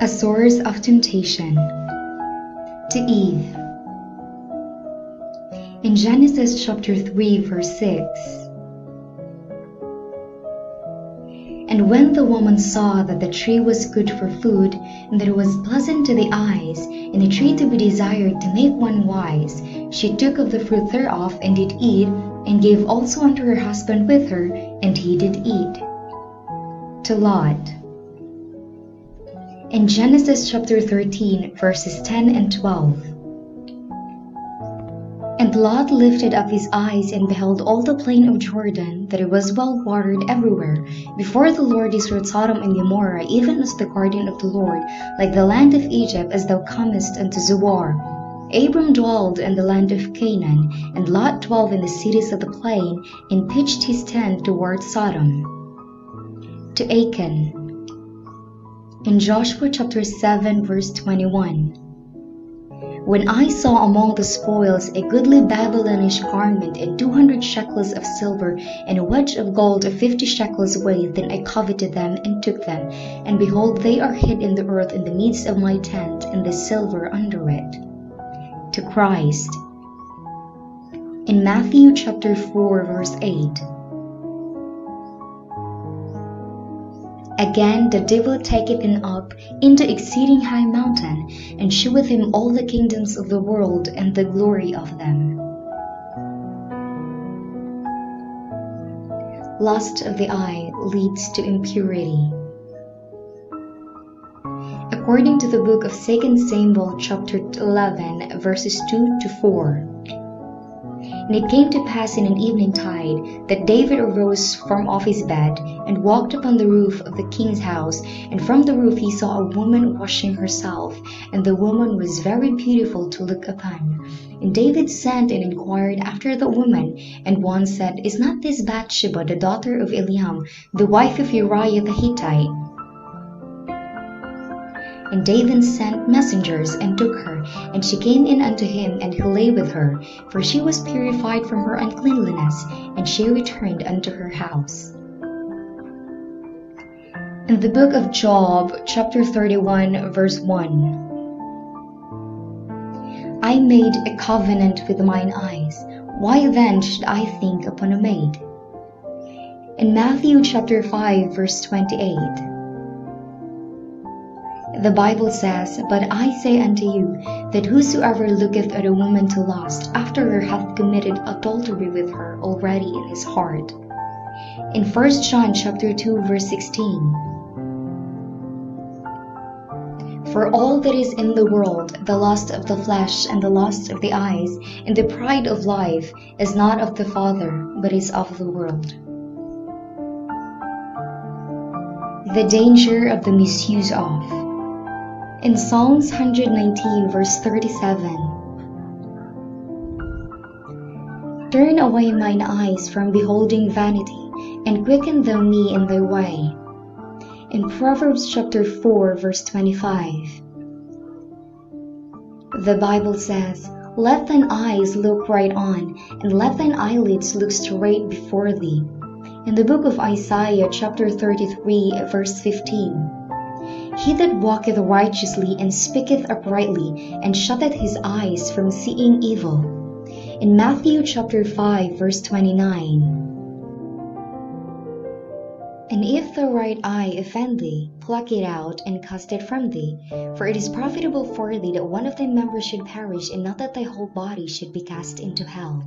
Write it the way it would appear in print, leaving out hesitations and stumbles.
A source of temptation. To Eve. In Genesis chapter 3 verse 6. And when the woman saw that the tree was good for food, and that it was pleasant to the eyes, and a tree to be desired to make one wise, she took of the fruit thereof, and did eat, and gave also unto her husband with her, and he did eat. To Lot. In Genesis chapter 13 verses 10 and 12. And Lot lifted up his eyes and beheld all the plain of Jordan, that it was well watered everywhere. Before the Lord destroyed Sodom and Gomorrah, even as the garden of the Lord, like the land of Egypt, as thou comest unto Zoar. Abram dwelled in the land of Canaan, and Lot dwelled in the cities of the plain, and pitched his tent toward Sodom. To Achan. In Joshua chapter 7 verse 21. When I saw among the spoils a goodly Babylonish garment, and 200 shekels of silver, and a wedge of gold of 50 shekels weight, then I coveted them and took them. And behold, they are hid in the earth in the midst of my tent, and the silver under it. To Christ. In Matthew chapter 4 verse 8. Again the devil taketh him up into exceeding high mountain, and sheweth him all the kingdoms of the world and the glory of them. Lust of the eye leads to impurity. According to the book of 2 Samuel chapter 11 verses 2 to 4. And it came to pass in an evening tide that David arose from off his bed, and walked upon the roof of the king's house, and from the roof he saw a woman washing herself, and the woman was very beautiful to look upon. And David sent and inquired after the woman, and one said, Is not this Bathsheba the daughter of Eliam, the wife of Uriah the Hittite? And David sent messengers, and took her, and she came in unto him, and he lay with her, for she was purified from her uncleanliness, and she returned unto her house. In the book of Job, chapter 31, verse 1. I made a covenant with mine eyes, why then should I think upon a maid? In Matthew chapter 5, verse 28. The Bible says, But I say unto you, that whosoever looketh at a woman to lust after her hath committed adultery with her already in his heart. In 1 John chapter 2 verse 16. For all that is in the world, the lust of the flesh, and the lust of the eyes, and the pride of life, is not of the Father, but is of the world. The danger of the misuse of. In Psalms 119 verse 37. Turn away mine eyes from beholding vanity, and quicken thou me in thy way. In Proverbs chapter 4 verse 25. The Bible says, Let thine eyes look right on, and let thine eyelids look straight before thee. In the book of Isaiah chapter 33 verse 15. He that walketh righteously and speaketh uprightly, and shutteth his eyes from seeing evil. In Matthew chapter 5 verse 29. And if the right eye offend thee, pluck it out, and cast it from thee. For it is profitable for thee that one of thy members should perish, and not that thy whole body should be cast into hell.